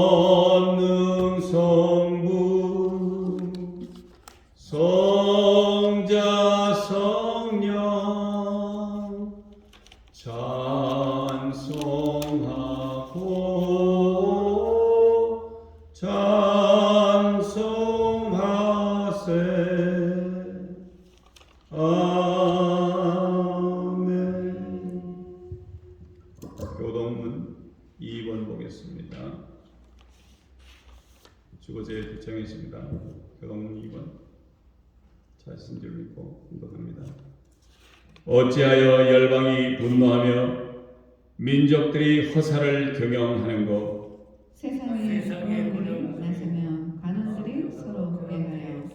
전능 성부 성자 성령 찬송하고 찬송하세. 아멘. 교동문 2번 보겠습니다. 주거제 부청이십니다. 교동문 2번 자신 줄 믿고 공독합니다. 어찌하여 열방이 분노하며 민족들이 허사를 경영하는고. 세상에 군을 나서며 관원들이 서로 대하여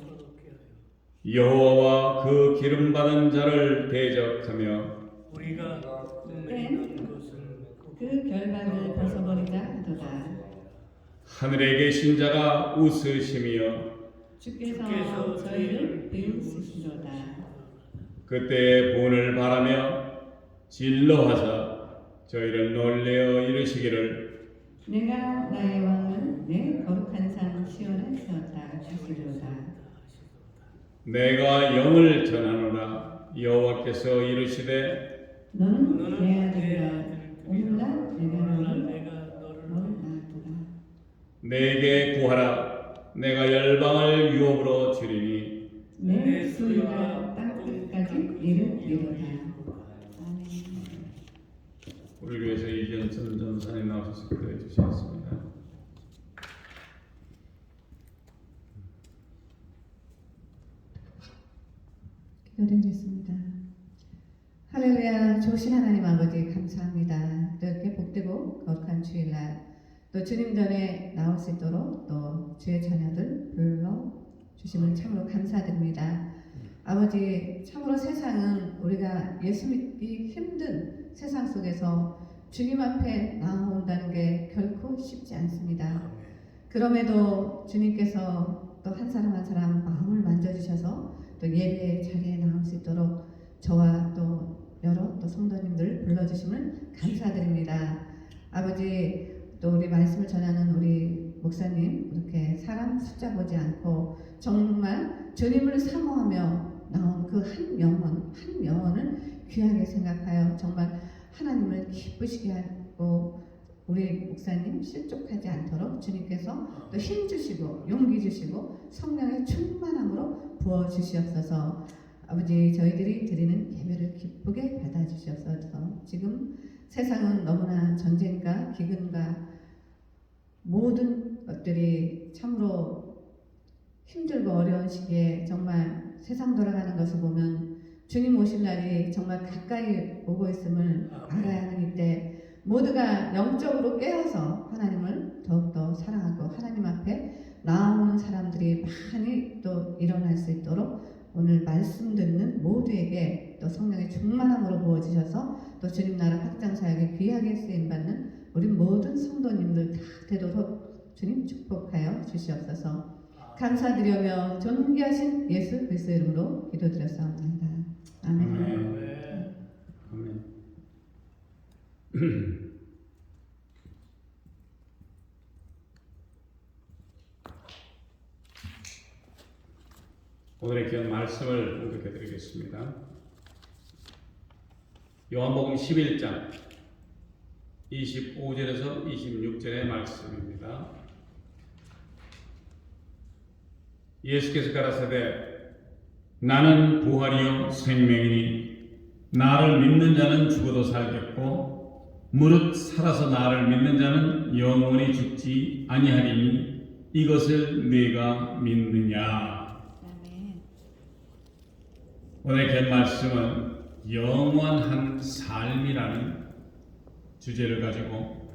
여호와와 그 기름 받은 자를 대적하며 우리가 그 결박을 벗어버리자 하도다. 하늘에 계신 자가 웃으시며 주께서 저희를 비웃으시도다. 그때의 본을 바라며 진노하사 저희를 놀래어 이르시기를 내가 나의 왕을 내 거룩한 산 시온에 세웠다 하시도다. 내가 영을 전하노라. 여호와께서 이르시되 너는 내 아들이라. 오늘날 내가 너를 낳았도다. 내게 구하라. 내가 열방을 유업으로 주리니 내 수위가 땅끝까지 이르리로다. 아멘. 우리를 위해서 이현천 전사님 나오셔서 기도해 주시겠습니다. 기도드리겠습니다. 할렐루야. 좋으신 하나님 아버지 감사합니다. 또 이렇게 복되고 거룩한 주일날 또 주님 전에 나올 수 있도록 또 주의 자녀들 불러 주심을 참으로 감사드립니다. 아버지, 참으로 세상은 우리가 예수 믿기 힘든 세상 속에서 주님 앞에 나온다는 게 결코 쉽지 않습니다. 그럼에도 주님께서 또 한 사람 한 사람 마음을 만져주셔서 또 예배 자리에 나올 수 있도록 저와 또 여러 또 성도님들 불러주심을 감사드립니다. 아버지, 또 우리 말씀을 전하는 우리 목사님, 이렇게 사람 숫자 보지 않고 정말 주님을 사모하며 나온 그 한 영혼을 귀하게 생각하여 정말 하나님을 기쁘시게 하고 우리 목사님 실족하지 않도록 주님께서 또 힘 주시고 용기 주시고 성령의 충만함으로 부어 주시옵소서. 아버지, 저희들이 드리는 예배를 기쁘게 받아 주시옵소서. 지금 세상은 너무나 전쟁과 기근과 모든 것들이 참으로 힘들고 어려운 시기에 정말 세상 돌아가는 것을 보면 주님 오실 날이 정말 가까이 오고 있음을 알아야 하는 이때 모두가 영적으로 깨어서 하나님을 더욱더 사랑하고 하나님 앞에 나오는 사람들이 많이 또 일어날 수 있도록 오늘 말씀 듣는 모두에게 또 성령의 충만함으로 부어주셔서 또 주님 나라 확장 사역에 귀하게 쓰임받는 우리 모든 성도님들 다 되도록 주님 축복하여 주시옵소서. 감사드리며 존귀하신 예수 그리스도 이름으로 기도드렸사옵나이다. 아멘. 아멘. 아멘. 오늘의 귀한 말씀을 공독해 드리겠습니다. 요한복음 11장 25절에서 26절의 말씀입니다. 예수께서 가라사대 나는 부활이요 생명이니 나를 믿는 자는 죽어도 살겠고 무릇 살아서 나를 믿는 자는 영원히 죽지 아니하리니 이것을 네가 믿느냐. 오늘 된 말씀은 영원한 삶이라는 주제를 가지고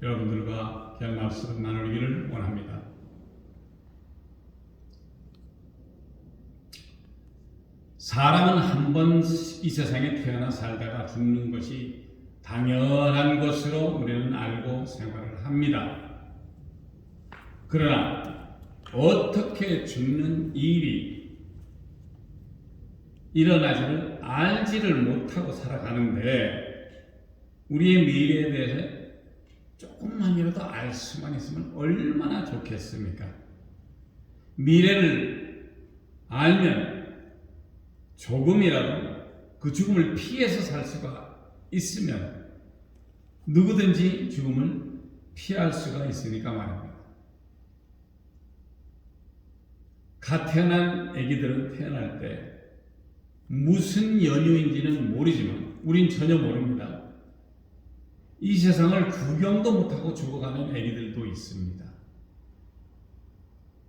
여러분들과 귀한 말씀을 나누기를 원합니다. 사람은 한 번 이 세상에 태어나 살다가 죽는 것이 당연한 것으로 우리는 알고 생활을 합니다. 그러나 어떻게 죽는 일이 일어나지를 알지를 못하고 살아가는데 우리의 미래에 대해서 조금만이라도 알 수만 있으면 얼마나 좋겠습니까? 미래를 알면 조금이라도 그 죽음을 피해서 살 수가 있으면 누구든지 죽음을 피할 수가 있으니까 말입니다. 갓 태어난 아기들은 태어날 때 무슨 연유인지는 모르지만 우린 전혀 모릅니다. 이 세상을 구경도 못하고 죽어가는 아기들도 있습니다.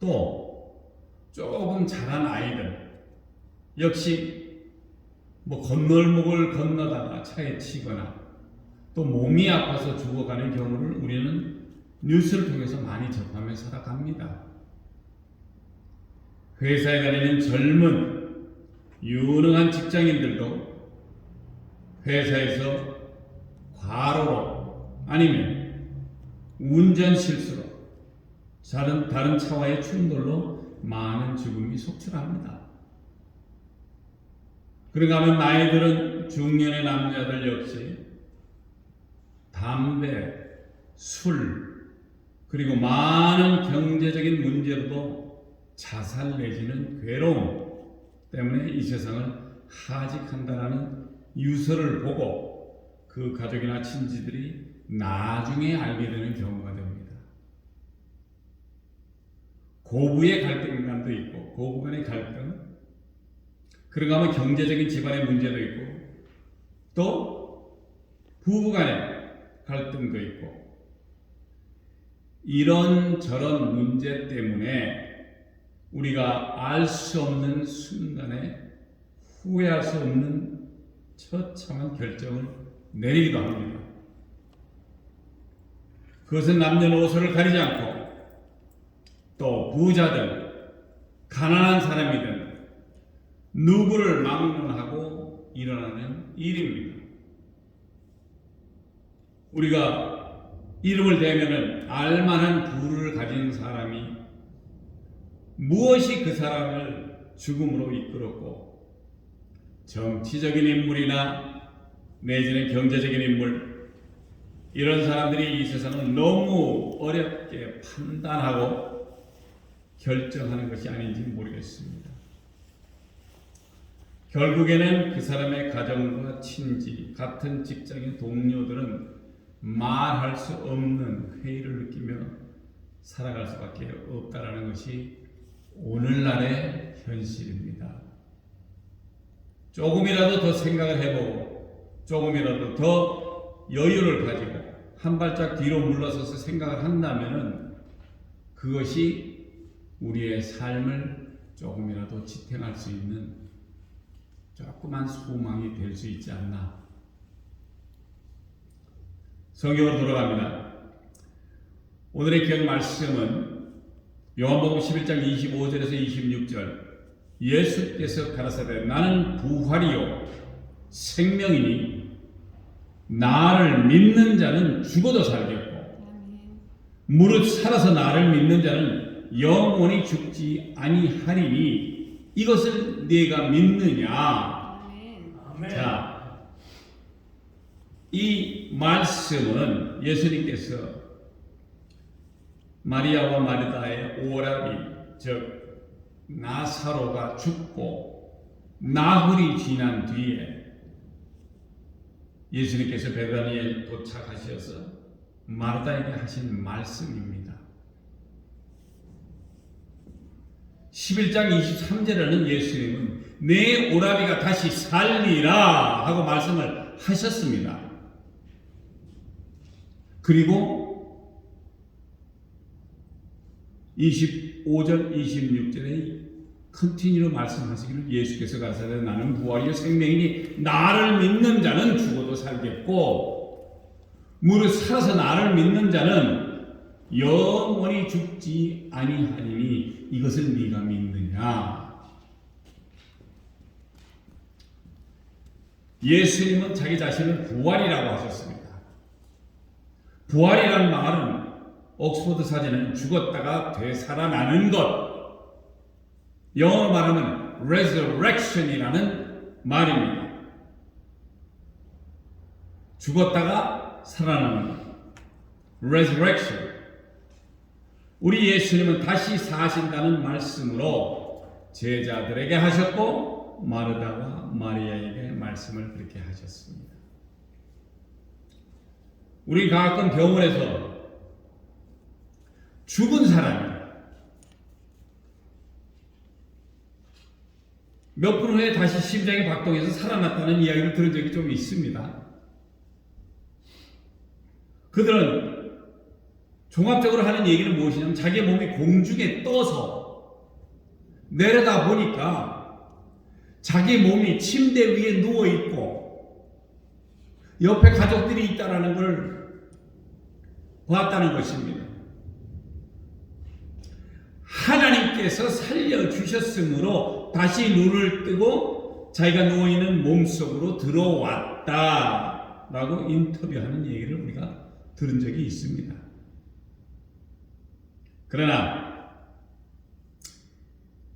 또 조금 자란 아이들 역시 건널목을 건너다가 차에 치거나 또 몸이 아파서 죽어가는 경우를 우리는 뉴스를 통해서 많이 접하며 살아갑니다. 회사에 다니는 젊은 유능한 직장인들도 회사에서 과로로 아니면 운전 실수로 다른 차와의 충돌로 많은 죽음이 속출합니다. 그런가 하면 나이 들은 중년의 남자들 역시 담배, 술, 그리고 많은 경제적인 문제로도 자살 내지는 괴로움 때문에 이 세상을 하직한다라는 유서를 보고 그 가족이나 친지들이 나중에 알게 되는 경우가 됩니다. 고부의 갈등감도 있고 고부 간의 갈등, 그런가 하면 경제적인 집안의 문제도 있고 또 부부 간의 갈등도 있고 이런저런 문제 때문에 우리가 알 수 없는 순간에 후회할 수 없는 처참한 결정을 내리기도 합니다. 그것은 남녀노소를 가리지 않고 또 부자든 가난한 사람이든 누구를 막론하고 일어나는 일입니다. 우리가 이름을 대면은 알만한 부를 가진 사람이 무엇이 그 사람을 죽음으로 이끌었고 정치적인 인물이나 내지는 경제적인 인물 이런 사람들이 이 세상을 너무 어렵게 판단하고 결정하는 것이 아닌지 모르겠습니다. 결국에는 그 사람의 가정과 친지, 같은 직장의 동료들은 말할 수 없는 회의를 느끼며 살아갈 수밖에 없다라는 것이 오늘날의 현실입니다. 조금이라도 더 생각을 해보고 조금이라도 더 여유를 가지고 한 발짝 뒤로 물러서서 생각을 한다면 그것이 우리의 삶을 조금이라도 지탱할 수 있는 조그만 소망이 될 수 있지 않나. 성경으로 돌아갑니다. 오늘의 기억 말씀은 요한복음 11장 25절에서 26절. 예수께서 가라사대 나는 부활이요 생명이니 나를 믿는 자는 죽어도 살겠고 무릇 살아서 나를 믿는 자는 영원히 죽지 아니하리니 이것을 네가 믿느냐. 아멘. 자, 이 말씀은 예수님께서 마리아와 마르다의 오라비 즉 나사로가 죽고 나흘이 지난 뒤에 예수님께서 베다니에 도착하셔서 마르다에게 하신 말씀입니다. 11장 23절에는 예수님은 내 오라비가 다시 살리라 하고 말씀을 하셨습니다. 그리고 25절, 26절에 컨티뉴로 말씀하시기를 예수께서 가라사대 나는 부활이요 생명이니 나를 믿는 자는 죽어도 살겠고 무릇 살아서 나를 믿는 자는 영원히 죽지 아니하리니 이것을 네가 믿느냐. 예수님은 자기 자신을 부활이라고 하셨습니다. 부활이라는 말은 옥스퍼드 사전에는 죽었다가 되살아나는 것, 영어로 말하면 resurrection이라는 말입니다. 죽었다가 살아나는 resurrection. 우리 예수님은 다시 사신다는 말씀으로 제자들에게 하셨고 마르다와 마리아에게 말씀을 그렇게 하셨습니다. 우리 가끔 병원에서 죽은 사람이 몇 분 후에 다시 심장이 박동해서 살아났다는 이야기를 들은 적이 좀 있습니다. 그들은 종합적으로 하는 얘기는 무엇이냐면 자기의 몸이 공중에 떠서 내려다 보니까 자기 몸이 침대 위에 누워 있고 옆에 가족들이 있다라는 걸 봤다는 것입니다. 하나님께서 살려주셨으므로 다시 눈을 뜨고 자기가 누워있는 몸속으로 들어왔다라고 인터뷰하는 얘기를 우리가 들은 적이 있습니다. 그러나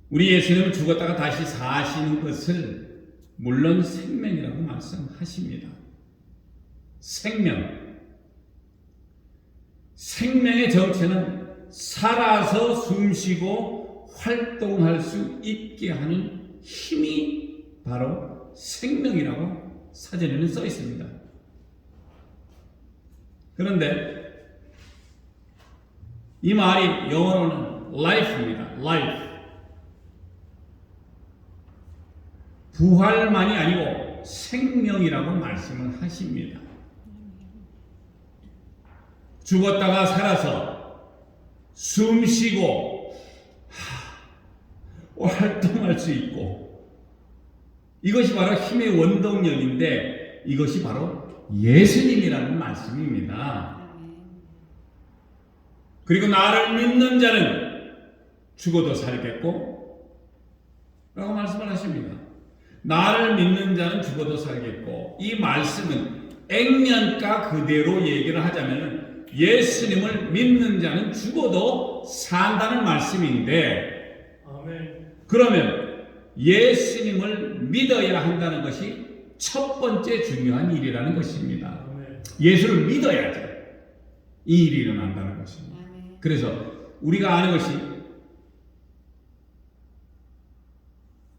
우리 예수님은 죽었다가 다시 사시는 것을 물론 생명이라고 말씀하십니다. 생명의 정체는 살아서 숨쉬고 활동할 수 있게 하는 힘이 바로 생명이라고 사전에는 써 있습니다. 그런데 이 말이 영어로는 life입니다. life. 부활만이 아니고 생명이라고 말씀을 하십니다. 죽었다가 살아서 숨쉬고 활동할 수 있고 이것이 바로 힘의 원동력인데 이것이 바로 예수님이라는 말씀입니다. 그리고 나를 믿는 자는 죽어도 살겠고 라고 말씀을 하십니다. 나를 믿는 자는 죽어도 살겠고 이 말씀은 액면가 그대로 얘기를 하자면 예수님을 믿는 자는 죽어도 산다는 말씀인데 그러면 예수님을 믿어야 한다는 것이 첫 번째 중요한 일이라는 것입니다. 예수를 믿어야죠. 이 일이 일어난다는 것입니다. 그래서 우리가 아는 것이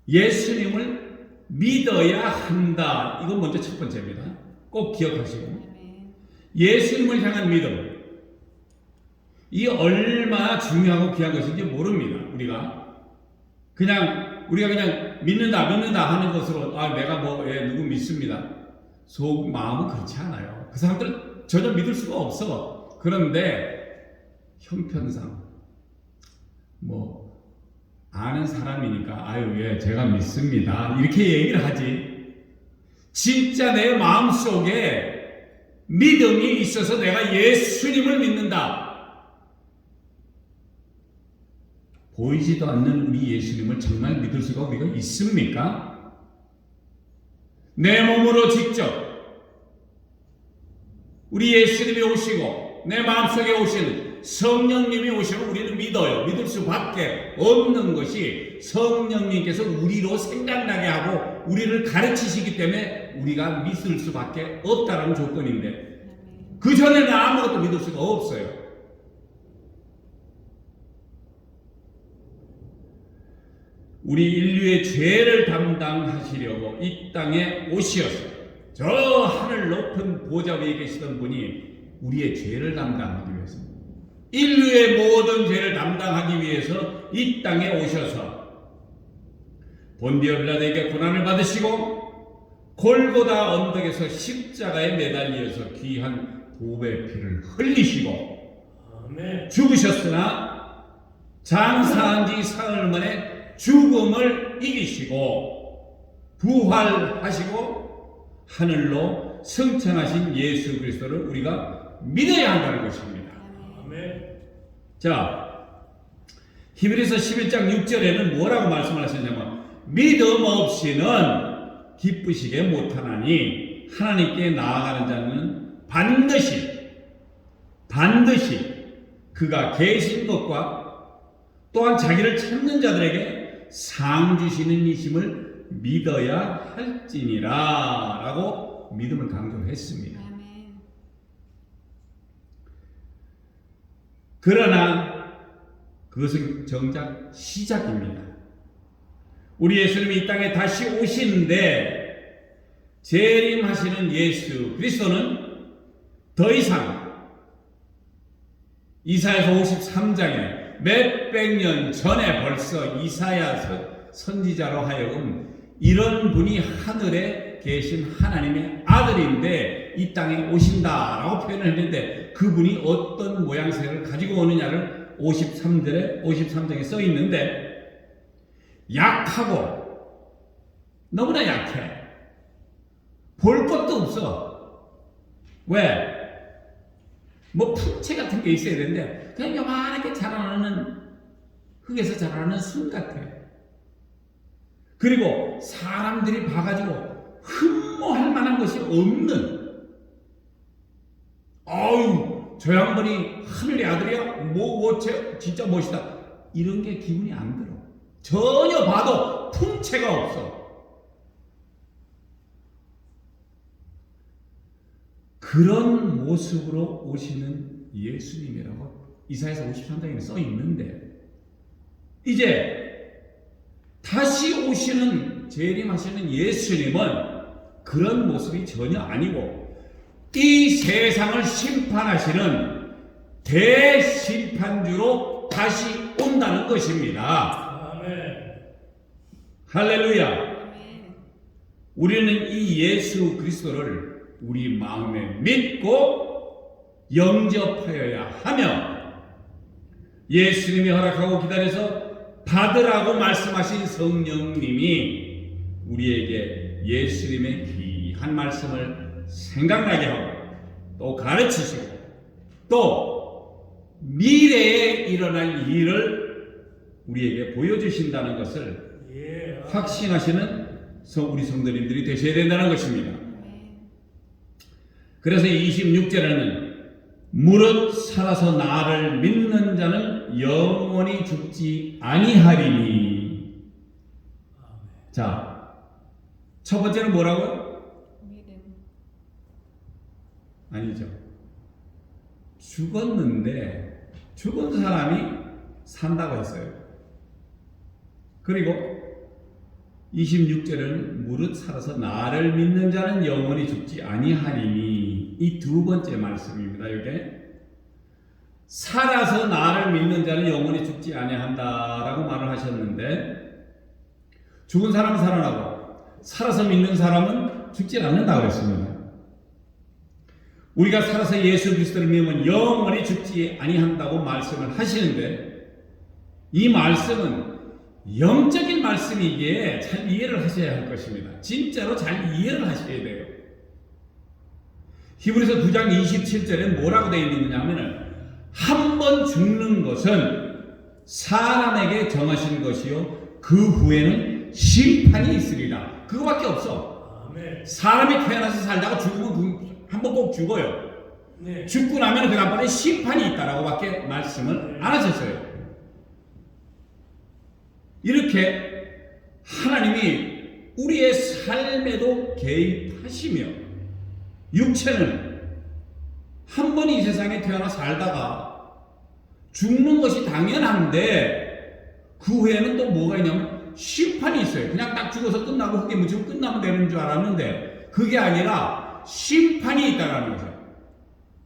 예수님을 믿어야 한다. 이건 먼저 첫 번째입니다. 꼭 기억하시고 예수님을 향한 믿음 이 얼마나 중요하고 귀한 것인지 모릅니다. 우리가 그냥 믿는다 하는 것으로 내가 누구 믿습니다. 마음은 그렇지 않아요. 그 사람들 전혀 믿을 수가 없어. 그런데 형편상 아는 사람이니까 제가 믿습니다 이렇게 얘기를 하지 진짜 내 마음속에 믿음이 있어서 내가 예수님을 믿는다. 보이지도 않는 우리 예수님을 정말 믿을 수가 우리가 있습니까? 내 몸으로 직접 우리 예수님이 오시고 내 마음속에 오시는 성령님이 오시면 우리는 믿어요. 믿을 수밖에 없는 것이 성령님께서 우리로 생각나게 하고 우리를 가르치시기 때문에 우리가 믿을 수밖에 없다는 조건인데 그 전에는 아무것도 믿을 수가 없어요. 우리 인류의 죄를 담당하시려고 이 땅에 오시어서 저 하늘 높은 보좌 위에 계시던 분이 우리의 죄를 담당하기 위해서 인류의 모든 죄를 담당하기 위해서 이 땅에 오셔서 본디오 빌라도에게 고난을 받으시고 골고다 언덕에서 십자가에 매달려서 귀한 보배 피를 흘리시고 죽으셨으나 장사한 지 사흘 만에 죽음을 이기시고 부활하시고 하늘로 승천하신 예수 그리스도를 우리가 믿어야 한다는 것입니다. 자, 히브리서 11장 6절에는 뭐라고 말씀을 하셨냐면 믿음 없이는 기쁘시게 못하나니 하나님께 나아가는 자는 반드시 그가 계신 것과 또한 자기를 찾는 자들에게 상 주시는 이심을 믿어야 할지니라 라고 믿음을 강조했습니다. 그러나 그것은 정작 시작입니다. 우리 예수님이 이 땅에 다시 오시는데 재림하시는 예수 그리스도는 더 이상 이사야서 53장에 몇백 년 전에 벌써 이사야 선지자로 하여금 이런 분이 하늘에 계신 하나님의 아들인데 이 땅에 오신다라고 표현을 했는데 그분이 어떤 모양새를 가지고 오느냐를 53장에 써 있는데 약하고 너무나 약해. 볼 것도 없어. 왜? 뭐 풍채 같은 게 있어야 되는데 그냥 요만하게 자라나는 흙에서 자라나는 순 같아. 그리고 사람들이 봐가지고 흠모할 만한 것이 없는, 어우 저 양반이 하늘의 아들이야? 진짜 멋있다. 이런 게 기분이 안 들어. 전혀 봐도 풍채가 없어. 그런 모습으로 오시는 예수님이라고 이사야서 53장에 써 있는데 이제 다시 오시는 재림하시는 예수님은 그런 모습이 전혀 아니고 이 세상을 심판하시는 대심판주로 다시 온다는 것입니다. 아멘. 할렐루야. 우리는 이 예수 그리스도를 우리 마음에 믿고 영접하여야 하며 예수님이 허락하고 기다려서 받으라고 말씀하신 성령님이 우리에게 예수님의 귀한 말씀을 생각나게 하고 또 가르치시고 또 미래에 일어날 일을 우리에게 보여주신다는 것을 확신하시는 우리 성도님들이 되셔야 된다는 것입니다. 그래서 26절에는 무릇 살아서 나를 믿는 자는 영원히 죽지 아니하리니. 자, 첫 번째는 뭐라고요? 아니죠. 죽었는데 죽은 사람이 산다고 했어요. 그리고 26절에는 무릇 살아서 나를 믿는 자는 영원히 죽지 아니하리니. 이 두 번째 말씀입니다. 이게 살아서 나를 믿는 자는 영원히 죽지 아니한다라고 말을 하셨는데 죽은 사람은 살아나고 살아서 믿는 사람은 죽지 않는다고 했습니다. 우리가 살아서 예수 그리스도를 믿으면 영원히 죽지 아니한다고 말씀을 하시는데 이 말씀은 영적인 말씀이기에 잘 이해를 하셔야 할 것입니다. 진짜로 잘 이해를 하셔야 돼요. 히브리서 9장 27절에 뭐라고 되어 있느냐 하면은 한 번 죽는 것은 사람에게 정하신 것이요 그 후에는 심판이 있으리라. 그거밖에 없어. 아멘. 사람이 태어나서 살다가 죽으면 한 번 꼭 죽어요. 네. 죽고 나면 그 다음번에 심판이 있다라고 밖에 말씀을 안 하셨어요. 이렇게 하나님이 우리의 삶에도 개입하시며 육체는 한 번 이 세상에 태어나 살다가 죽는 것이 당연한데 그 후에는 또 뭐가 있냐면 심판이 있어요. 그냥 딱 죽어서 끝나고 흙에 묻히고 끝나면 되는 줄 알았는데 그게 아니라 심판이 있다는 거죠.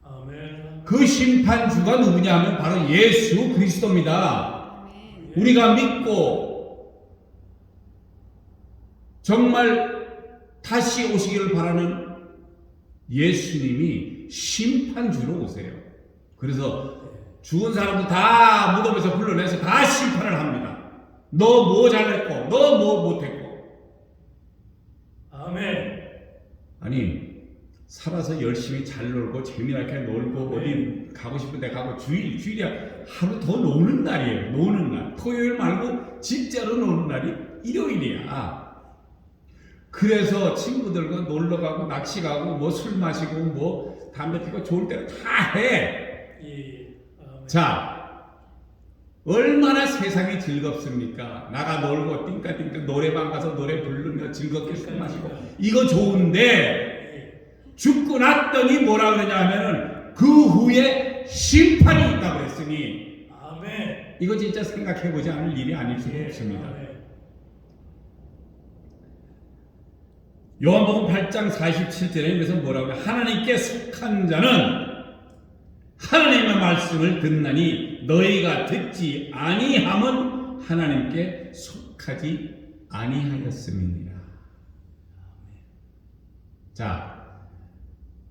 아멘. 그 심판주가 누구냐 하면 바로 예수 그리스도입니다. 우리가 믿고 정말 다시 오시기를 바라는 예수님이 심판주로 오세요. 그래서 죽은 사람들 다 무덤에서 불러내서 다 심판을 합니다. 너 뭐 잘했고 너 뭐 못했고. 아멘. 아니 살아서 열심히 잘 놀고 재미나게 놀고 어디 가고 싶은 데 가고 주일이야 하루 더 노는 날이에요. 노는 날. 토요일 말고 진짜로 노는 날이 일요일이야. 그래서 친구들과 놀러 가고 낚시 가고 뭐 술 마시고 뭐 담배 피고 좋을 때는 다 해. 아멘. 자, 얼마나 세상이 즐겁습니까? 나가 놀고 띵까띵까 노래방 가서 노래 부르며 즐겁게 술 마시고 이거 좋은데 죽고 났더니 뭐라 그러냐 하면은 그 후에 심판이 있다고 그랬어요. 있으니 아멘. 이거 진짜 생각해보지 않을 일이 아닐 수가 예, 없습니다. 아멘. 요한복음 8장 47절에 그래서 뭐라고 해요? 하나님께 속한 자는 하나님의 말씀을 듣나니 너희가 듣지 아니함은 하나님께 속하지 아니하였음이니라. 자,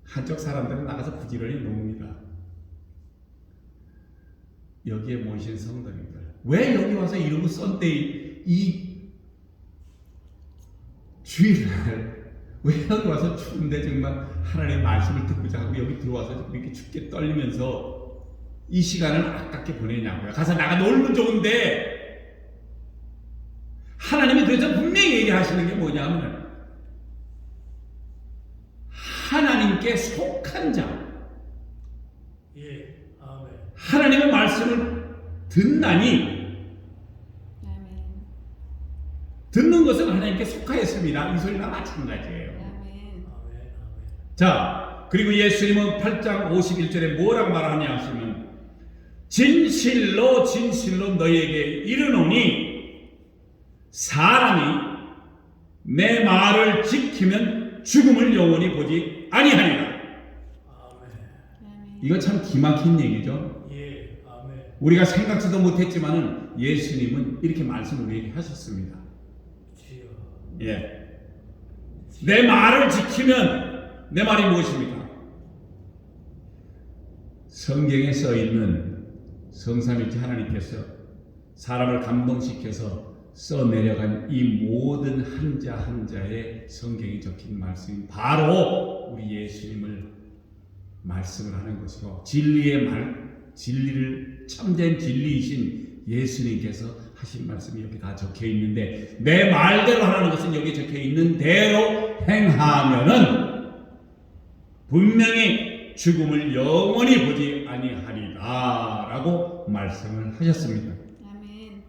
한쪽 사람들은 나가서 부지런히 놉니다. 여기에 모이신 성도님들, 왜 여기 와서 이러고 썬데이 이 주일날 왜 여기 와서 추운데 정말 하나님의 말씀을 듣고자 하고 여기 들어와서 이렇게 춥게 떨리면서 이 시간을 아깝게 보내냐고요. 가서 나가 놀면 좋은데 하나님이 그래서 분명히 얘기하시는 게 뭐냐면 하나님께 속한 자, 예, 아멘. 하나님의 말씀을 듣나니 아멘. 듣는 것은 하나님께 속하였습니다. 이 소리나 마찬가지예요. 아멘. 아멘. 아멘. 자, 그리고 예수님은 8장 51절에 뭐라고 말하냐 하시면 진실로 진실로 너희에게 이르노니 사람이 내 말을 지키면 죽음을 영원히 보지 아니하리라. 아멘. 아멘. 이거 참 기막힌 얘기죠. 예, 아멘. 우리가 생각지도 못했지만은 예수님은 이렇게 말씀을 우리에게 하셨습니다. 주여. 예. 내 말을 지키면 내 말이 무엇입니까? 성경에 써 있는 성삼위일체 하나님께서 사람을 감동시켜서 써 내려간 이 모든 한자 한자의 성경에 적힌 말씀이 바로 우리 예수님을 말씀을 하는 것이고 진리의 진리를 참된 진리이신 예수님께서 하신 말씀이 여기 다 적혀 있는데 내 말대로 하라는 것은 여기 적혀 있는 대로 행하면은 분명히 죽음을 영원히 보지 아니하리라 라고 말씀을 하셨습니다. 아멘.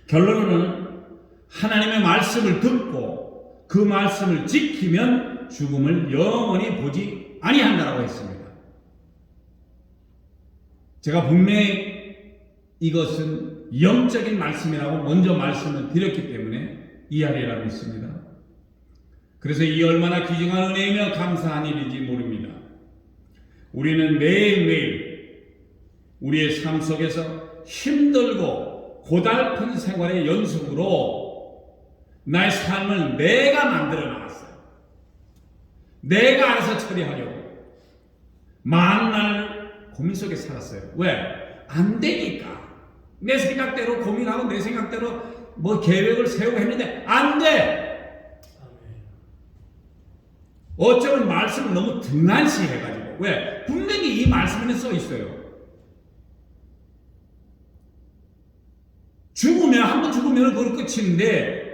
결론은 하나님의 말씀을 듣고 그 말씀을 지키면 죽음을 영원히 보지 아니한다라고 했습니다. 제가 분명히 이것은 영적인 말씀이라고 먼저 말씀을 드렸기 때문에 이해하리라 믿습니다. 그래서 이 얼마나 귀중한 은혜이며 감사한 일인지 모릅니다. 우리는 매일매일 우리의 삶 속에서 힘들고 고달픈 생활의 연속으로 나의 삶을 내가 만들어 나갔어요. 내가 알아서 처리하려고 만날 고민 속에 살았어요. 왜? 안 되니까. 내 생각대로 고민하고 내 생각대로 뭐 계획을 세우고 했는데 안 돼. 아멘. 어쩌면 말씀을 너무 등한시 해가지고. 왜? 분명히 이 말씀에 써 있어요. 죽으면 한번 죽으면 그걸 끝인데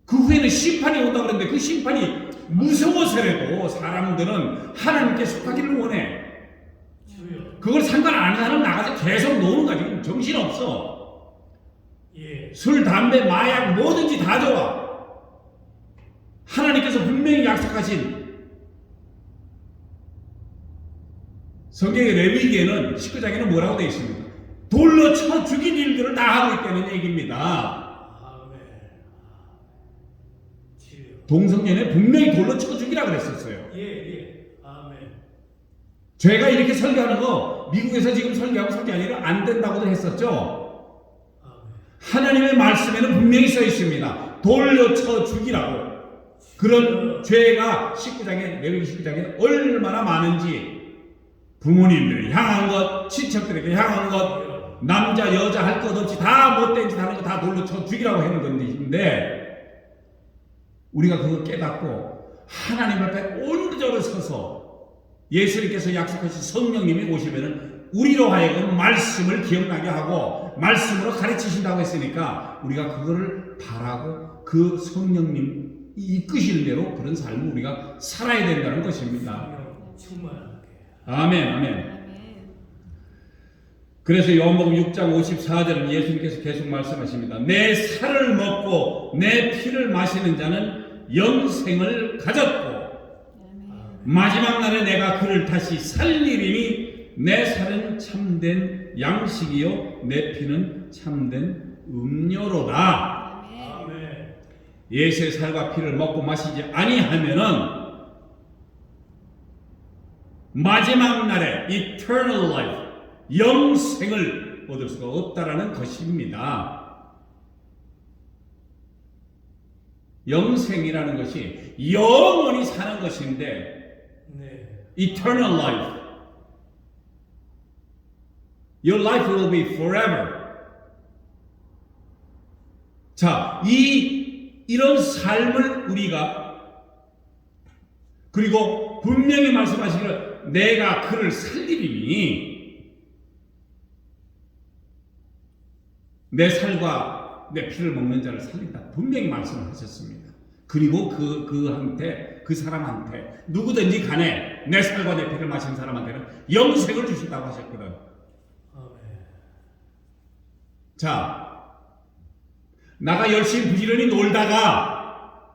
그 후에는 심판이 온다 그러는데 그 심판이 무서워서라도 사람들은 하나님께 속하기를 원해. 주여. 그걸 상관 안 하는 사람 나가서 계속 노는 거야. 지금 정신없어. 예. 술, 담배, 마약 뭐든지 다 좋아. 하나님께서 분명히 약속하신 성경의 레위기에는 19장에는 뭐라고 되어 있습니까? 돌로 쳐 죽인 일들을 다 하고 있다는 얘기입니다. 아멘. 주여. 동성연에 분명히 돌로 쳐 죽이라고 그랬었어요. 예, 예. 아멘. 제가 이렇게 설교하는 거 미국에서 지금 설교하고 설교하기를 안 된다고도 했었죠. 아멘. 하나님의 말씀에는 분명히 써 있습니다. 돌로 쳐 죽이라고. 그런 죄가 19장에 레위기 19장에 얼마나 많은지 부모님들을 향한 것, 친척들에게 향한 것, 남자 여자 할 것 없이 다 못된 짓 하는 거 다 돌로 쳐 죽이라고 하는 건데 우리가 그거 깨닫고 하나님 앞에 온전히 서서 예수님께서 약속하신 성령님이 오시면은 우리로 하여금 말씀을 기억나게 하고 말씀으로 가르치신다고 했으니까 우리가 그거를 바라고 그 성령님 이끄시는 대로 그런 삶을 우리가 살아야 된다는 것입니다. 충만하게. 아멘, 아멘. 아멘. 그래서 요한복음 6장 54절은 예수님께서 계속 말씀하십니다. 내 살을 먹고 내 피를 마시는 자는 영생을 가졌고 아멘. 마지막 날에 내가 그를 다시 살리리니 내 살은 참된 양식이요 내 피는 참된 음료로다. 아멘. 예수의 살과 피를 먹고 마시지 아니하면은 마지막 날에 eternal life, 영생을 얻을 수가 없다라는 것입니다. 영생이라는 것이 영원히 사는 것인데 네. eternal life, your life will be forever. 자, 이런 삶을 우리가, 그리고 분명히 말씀하시기를 내가 그를 살리리니, 내 살과 내 피를 먹는 자를 살린다, 분명히 말씀하셨습니다. 그리고 그 사람한테 누구든지 간에 내 살과 내 피를 마신 사람한테는 영생을 주신다고 하셨거든. 아멘. 자, 나가 열심히 부지런히 놀다가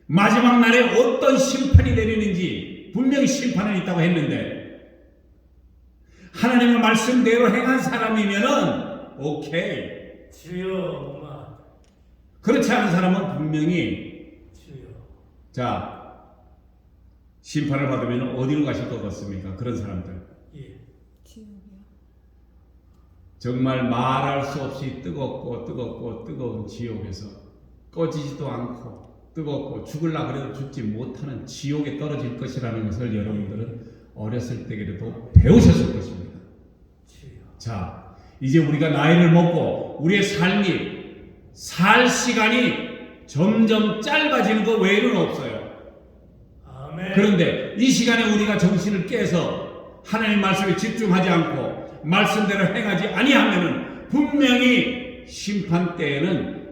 마지막 날에 어떤 심판이 내리는지 분명히 심판은 있다고 했는데, 하나님의 말씀대로 행한 사람이면은 오케이. 주여 엄마. 그렇지 않은 사람은 분명히, 주여. 자, 심판을 받으면 어디로 가실 것 같습니까? 그런 사람들 예. 정말 말할 수 없이 뜨거운 지옥에서 꺼지지도 않고 뜨겁고 죽을라 그래도 죽지 못하는 지옥에 떨어질 것이라는 것을 여러분들은 어렸을 때에도 배우셨을 것입니다. 주여. 자, 이제 우리가 나이를 먹고 우리의 삶이 살 시간이 점점 짧아지는 것 외에는 없어요. 아멘. 그런데 이 시간에 우리가 정신을 깨서 하나님 말씀에 집중하지 않고 말씀대로 행하지 아니하면은 분명히 심판 때에는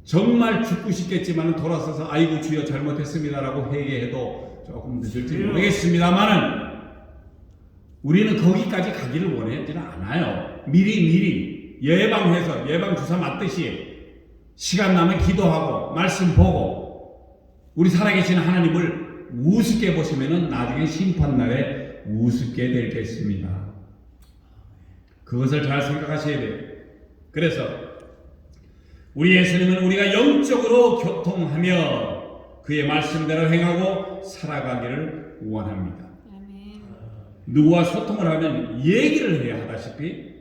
정말 죽고 싶겠지만 돌아서서 아이고 주여 잘못했습니다라고 회개해도 조금 늦을지 모르겠습니다만은 우리는 거기까지 가기를 원하지는 않아요. 미리 예방해서 예방 주사 맞듯이 시간 나면 기도하고 말씀 보고 우리 살아계신 하나님을 우습게 보시면은 나중에 심판날에 우습게 될 것입니다. 그것을 잘 생각하셔야 돼요. 그래서 우리 예수님은 우리가 영적으로 교통하며 그의 말씀대로 행하고 살아가기를 원합니다. 아멘. 누구와 소통을 하면 얘기를 해야 하다시피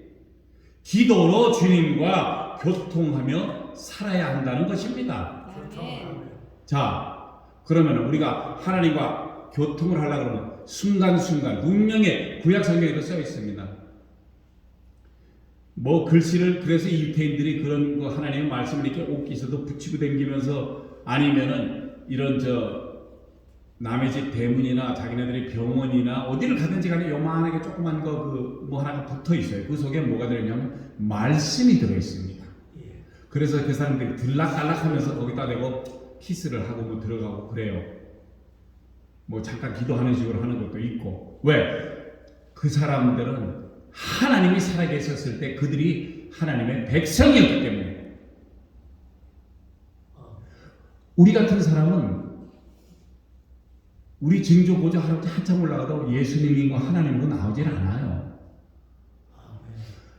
기도로 주님과 교통하며 살아야 한다는 것입니다. 교통하며. 자, 그러면 우리가 하나님과 교통을 하려고 그러면 순간순간 분명히 구약 성경에도 써 있습니다. 뭐 글씨를, 그래서 이 유태인들이 그런 거 하나님의 말씀을 이렇게 옷깃에도 붙이고 다니면서, 아니면은 이런 남의 집 대문이나 자기네들의 병원이나 어디를 가든지 간에 요만하게 조그만 거 뭐 하나가 붙어 있어요. 그 속에 뭐가 들어있냐면 말씀이 들어 있습니다. 예. 그래서 그 사람들이 들락달락하면서 거기다 대고 키스를 하고 뭐 들어가고 그래요. 뭐 잠깐 기도하는 식으로 하는 것도 있고. 왜? 그 사람들은 하나님이 살아계셨을 때 그들이 하나님의 백성이었기 때문에. 우리 같은 사람은 우리 증조보좌 할아버지 한참 올라가도 예수님이고 하나님이고 나오질 않아요.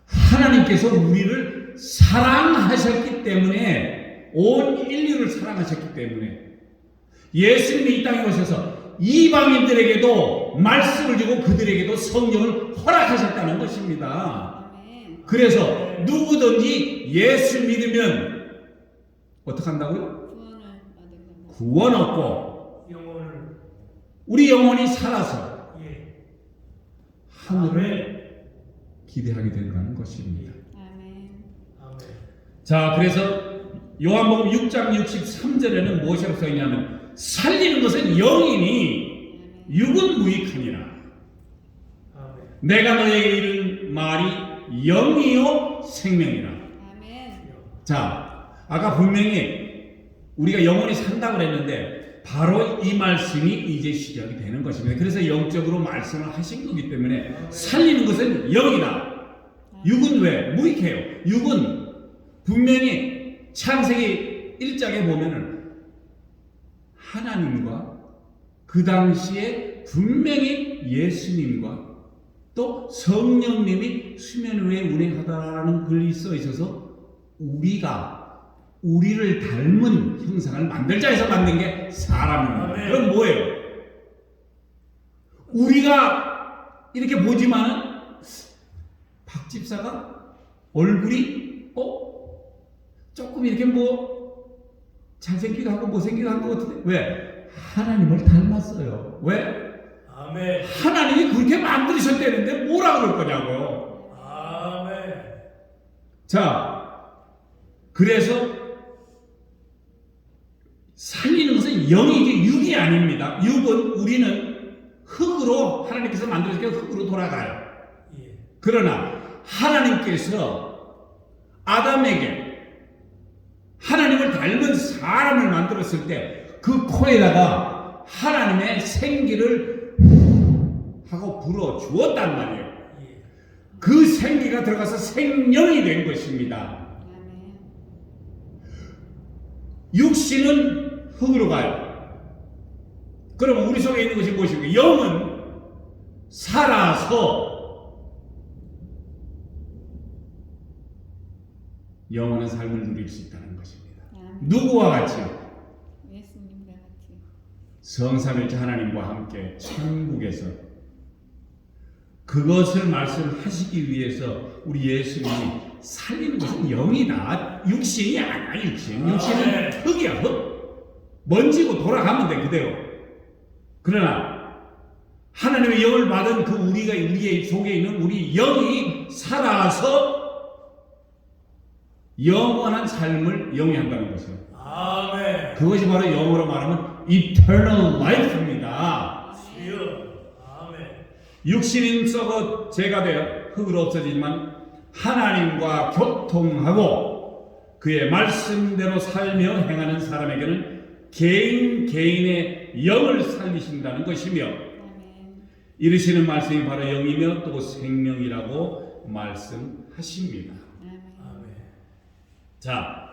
하나님께서 우리를 사랑하셨기 때문에, 온 인류를 사랑하셨기 때문에 예수님이 이 땅에 오셔서 이방인들에게도 말씀을 주고 그들에게도 성령을 허락하셨다는 것입니다. 아멘. 그래서 누구든지 예수 믿으면 어떻게 한다고요? 구원 얻고 영혼을. 우리 영혼이 살아서 예. 하늘을 기대하게 된다는 것입니다. 아멘. 아멘. 자, 그래서 요한복음 6장 63절에는 무엇이라고 써있냐면 살리는 것은 영이니 육은 무익하니라. 아멘. 내가 너에게 이른 말이 영이요 생명이라. 아멘. 자, 아까 분명히 우리가 영원히 산다고 그랬는데 바로 이 말씀이 이제 시작이 되는 것입니다. 그래서 영적으로 말씀을 하신 거기 때문에 살리는 것은 영이다. 육은 왜? 무익해요. 육은 분명히 창세기 1장에 보면은 하나님과 그 당시에 분명히 예수님과 또 성령님이 수면 위에 운행하다라는 글이 써 있어서 우리를 닮은 형상을 만들자 해서 만든 게 사람입니다. 아멘. 그럼 뭐예요? 우리가 이렇게 보지만은 박 집사가 얼굴이 조금 이렇게 잘생기기도 하고 못생기기도 한 것 같은데 왜? 하나님을 닮았어요. 왜? 아멘. 하나님이 그렇게 만드셨다는데 뭐라 그럴 거냐고요. 아멘. 자, 그래서 살리는 것은 영이지 육이 아닙니다. 육은 우리는 흙으로 하나님께서 만들어주니까 흙으로 돌아가요. 예. 그러나 하나님께서 아담에게 하나님을 닮은 사람을 만들었을 때 그 코에다가 하나님의 생기를 하고 불어 주었단 말이에요. 예. 그 생기가 들어가서 생명이 된 것입니다. 아멘. 육신은 흙으로 가요. 그러면 우리 속에 있는 것이 무엇입니까? 영은 살아서 영원한 삶을 누릴 수 있다는 것입니다. 아멘. 누구와 같이요? 예수님과 같이. 성삼일체 하나님과 함께 천국에서 그것을 말씀하시기 위해서 우리 예수님이 살리는 것은 영이다. 육신이 아니야. 육신은 흙이야. 흙. 먼지고 돌아가면 돼 그대로. 그러나 하나님의 영을 받은 그 우리의 속에 있는 우리 영이 살아서 영원한 삶을 영위한다는 것이에요. 아멘. 그것이 바로 영어로 말하면 eternal life입니다. 주여. 아멘. 육신인 썩어 죄가 되어 흙으로 없어지지만 하나님과 교통하고 그의 말씀대로 살며 행하는 사람에게는 개인의 영을 살리신다는 것이며 아멘. 이르시는 말씀이 바로 영이며 또 생명이라고 말씀하십니다. 아멘. 아멘. 자,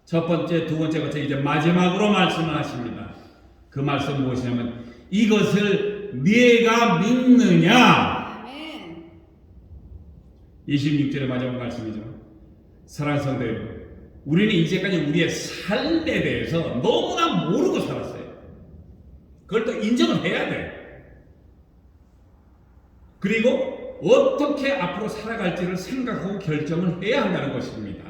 첫 번째, 두 번째, 이제 마지막으로 말씀을 하십니다. 그 말씀 무엇이냐면 이것을 네가 믿느냐? 아멘. 26절의 마지막 말씀이죠. 사랑하는 성도 여러분, 우리는 이제까지 우리의 삶에 대해서 너무나 모르고 살았어요. 그걸 또 인정을 해야 돼. 그리고 어떻게 앞으로 살아갈지를 생각하고 결정을 해야 한다는 것입니다.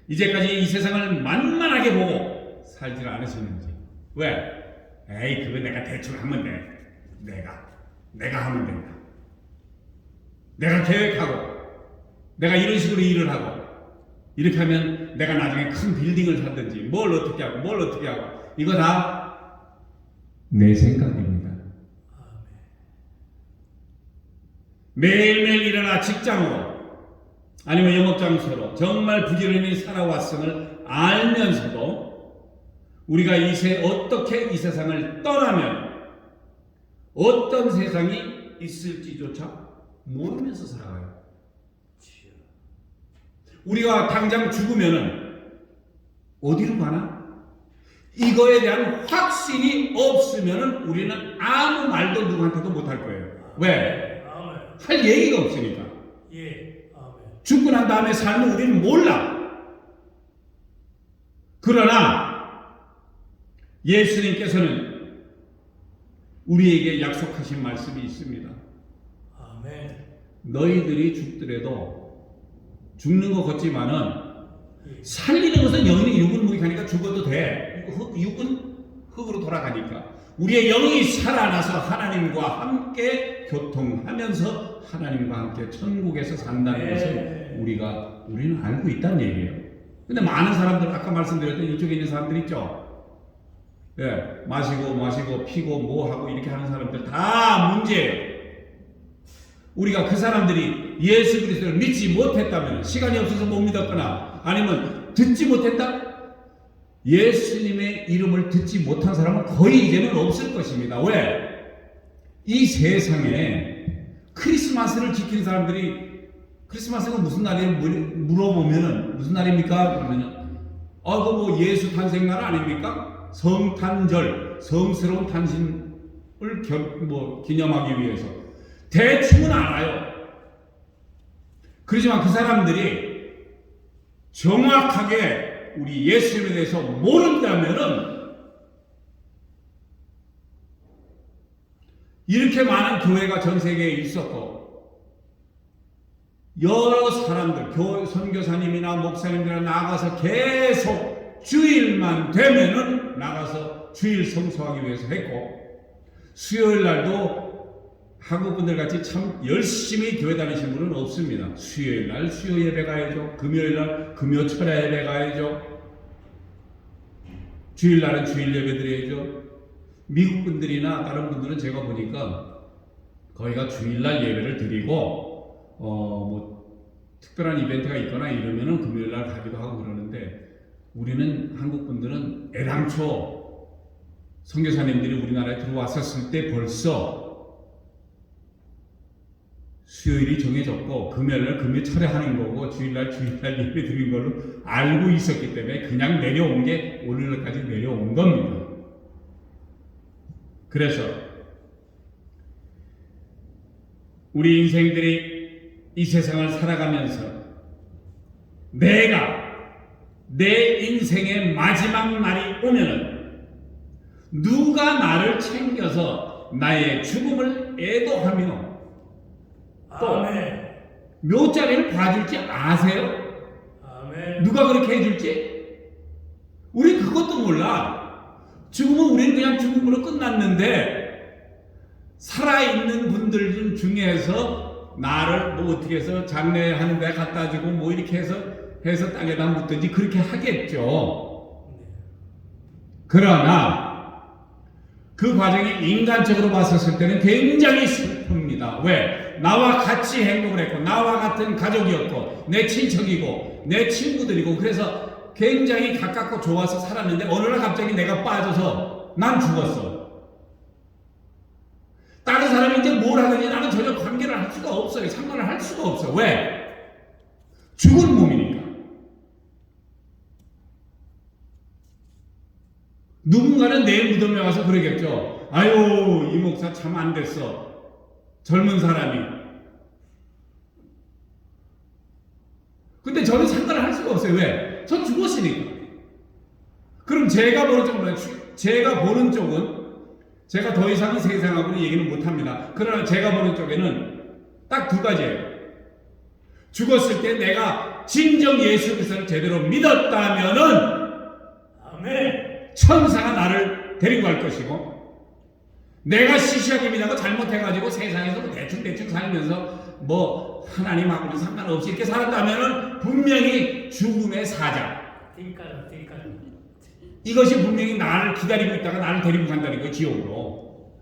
이제까지 이 세상을 만만하게 보고 살지를 않으셨는지. 왜? 에이, 그거 내가 대충 하면 돼. 내가 하면 된다. 내가 계획하고, 내가 이런 식으로 일을 하고, 이렇게 하면 내가 나중에 큰 빌딩을 사든지, 뭘 어떻게 하고, 이거 다 내 생각입니다. 매일매일 일어나 직장으로, 아니면 영업장소로 정말 부지런히 살아왔음을 알면서도 우리가 어떻게 이 세상을 떠나면 어떤 세상이 있을지조차 모르면서 살아가요. 우리가 당장 죽으면은 어디로 가나? 이거에 대한 확신이 없으면은 우리는 아무 말도 누구한테도 못할 거예요. 왜? 아멘. 할 얘기가 없으니까. 예. 아멘. 죽고 난 다음에 삶을 우리는 몰라. 그러나 예수님께서는 우리에게 약속하신 말씀이 있습니다. 아멘. 너희들이 죽더라도 죽는 것 같지만은 예. 살리는 것은 영이니 육은 무익하니까 죽어도 돼. 육은 흙으로 돌아가니까. 우리의 영이 살아나서 하나님과 함께 교통하면서 하나님과 함께 천국에서 산다는 것을 우리는 알고 있다는 얘기예요. 근데 많은 사람들, 아까 말씀드렸던 이쪽에 있는 사람들 있죠. 예, 마시고 피고 뭐 하고 이렇게 하는 사람들 다 문제예요. 우리가 그 사람들이 예수 그리스도를 믿지 못했다면, 시간이 없어서 못 믿었거나 아니면 듣지 못했다? 예수님의 이름을 듣지 못한 사람은 거의 이제는 없을 것입니다. 왜? 이 세상에 크리스마스를 지킨 사람들이 크리스마스가 무슨 날이에요? 물어보면은 무슨 날입니까? 그러면은 그거 뭐 예수 탄생날 아닙니까? 성탄절, 성스러운 탄신 기념하기 위해서 대충은 알아요. 그렇지만 그 사람들이 정확하게 우리 예수님에 대해서 모른다면은 이렇게 많은 교회가 전 세계에 있었고 여러 사람들, 선교사님이나 목사님들이 나가서 계속 주일만 되면은 나가서 주일 성수하기 위해서 했고, 수요일 날도 한국 분들 같이 참 열심히 교회 다니신 분은 없습니다. 수요일 날 수요 예배 가야죠. 금요일 날 금요 철야 예배 가야죠. 주일 날은 주일 예배 드려야죠. 미국 분들이나 다른 분들은 제가 보니까 거기가 주일날 예배를 드리고 특별한 이벤트가 있거나 이러면은 금요일날 가기도 하고 그러는데, 우리는 한국 분들은 애당초 선교사님들이 우리나라에 들어왔었을 때 벌써 수요일이 정해졌고 금요일날 금요 철회하는 거고 주일날 예배 드리는 걸로 알고 있었기 때문에 그냥 내려온 게 오늘날까지 내려온 겁니다. 그래서 우리 인생들이 이 세상을 살아가면서 내가 내 인생의 마지막 날이 오면은 누가 나를 챙겨서 나의 죽음을 애도하며 또 아멘. 묘자리를 봐줄지 아세요? 아멘. 누가 그렇게 해줄지? 우리 그것도 몰라. 죽으면 우리는 그냥 죽음으로 끝났는데, 살아있는 분들 중에서 나를 어떻게 해서 장례하는 데 갖다 주고 이렇게 해서 땅에다 묻든지 그렇게 하겠죠. 그러나 그 과정이 인간적으로 봤었을 때는 굉장히 슬픕니다. 왜? 나와 같이 행동을 했고 나와 같은 가족이었고 내 친척이고 내 친구들이고 그래서 굉장히 가깝고 좋아서 살았는데 어느 날 갑자기 내가 빠져서 난 죽었어. 다른 사람이 이제 뭘 하든지 나는 전혀 관계를 할 수가 없어요. 상관을 할 수가 없어. 왜? 죽은 몸이니까. 누군가는 내 무덤에 와서 그러겠죠. 아유, 이 목사 참 안 됐어. 젊은 사람이. 근데 저는 상관을 할 수가 없어요. 왜? 저 죽었으니까. 그럼 제가 보는 쪽은 제가 더 이상은 세상하고는 얘기는 못합니다. 그러나 제가 보는 쪽에는 딱 두 가지예요. 죽었을 때 내가 진정 예수 그리스도를 제대로 믿었다면은 아멘. 천사가 나를 데리고 갈 것이고, 내가 시시하게 믿다가 잘못해가지고 세상에서 대충 살면서 하나님하고는 상관없이 이렇게 살았다면은 분명히 죽음의 사자. 띵까라. 이것이 분명히 나를 기다리고 있다가 나를 데리고 간다는 거예요, 지옥으로.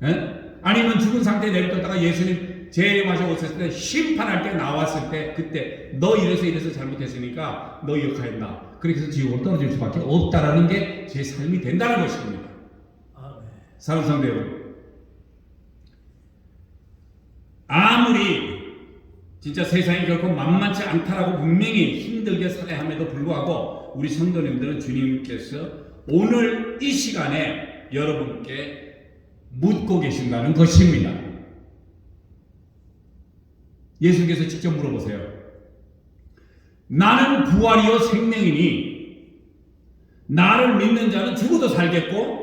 에? 아니면 죽은 상태에 내려뒀다가 예수님 재림하셔 오셨을 때 심판할 때 나왔을 때 그때 너 이래서 잘못했으니까 너 역할했나. 그렇게 해서 지옥으로 떨어질 수밖에 없다라는 게 제 삶이 된다는 것입니다. 아멘. 사랑하는 성도 여러분, 아무리 진짜 세상이 결코 만만치 않다라고 분명히 힘들게 살아야 함에도 불구하고 우리 성도님들은 주님께서 오늘 이 시간에 여러분께 묻고 계신다는 것입니다. 예수께서 직접 물어보세요. 나는 부활이요 생명이니 나를 믿는 자는 죽어도 살겠고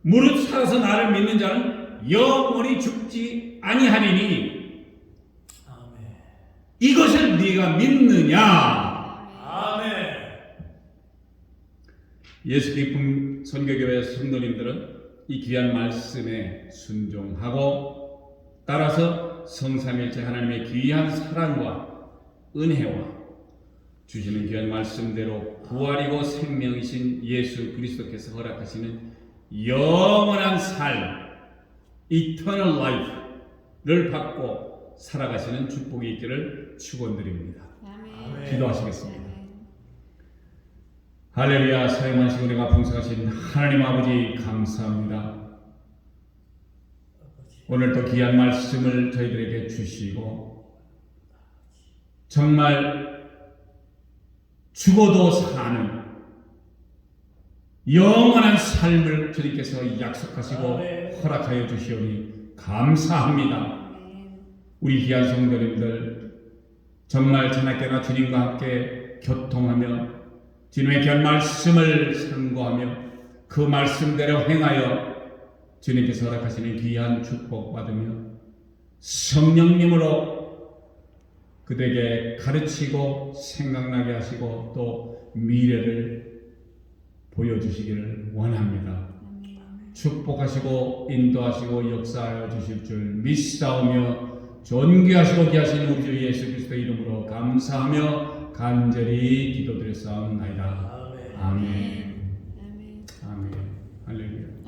무릇 살아서 나를 믿는 자는 영원히 죽지 아니하리니 아멘. 이것을 네가 믿느냐? 아멘. 예수 기쁨 선교교회 성도님들은 이 귀한 말씀에 순종하고 따라서 성삼일체 하나님의 귀한 사랑과 은혜와 주시는 귀한 말씀대로 부활이고 생명이신 예수 그리스도께서 허락하시는 영원한 삶, Eternal Life를 받고 살아가시는 축복이 있기를 축원드립니다. 아멘. 기도하시겠습니다. 할렐루야. 사용하시고 내가 풍성하신 하나님 아버지 감사합니다. 오늘도 귀한 말씀을 저희들에게 주시고 정말 죽어도 사는 영원한 삶을 주님께서 약속하시고 아멘. 허락하여 주시오니 감사합니다. 우리 귀한 성도님들 정말 저녁에나 주님과 함께 교통하며 주님의 귀한 말씀을 상고하며 그 말씀대로 행하여 주님께서 허락하시는 귀한 축복 받으며 성령님으로 그들에게 가르치고 생각나게 하시고 또 미래를 보여주시기를 원합니다. 축복하시고 인도하시고 역사하여 주실 줄 믿사오며 존귀하시고 귀하신 우리 주 예수 그리스도의 이름으로 감사하며 간절히 기도드렸사옵나이다. 아멘. 아멘. 아멘. 할렐루야.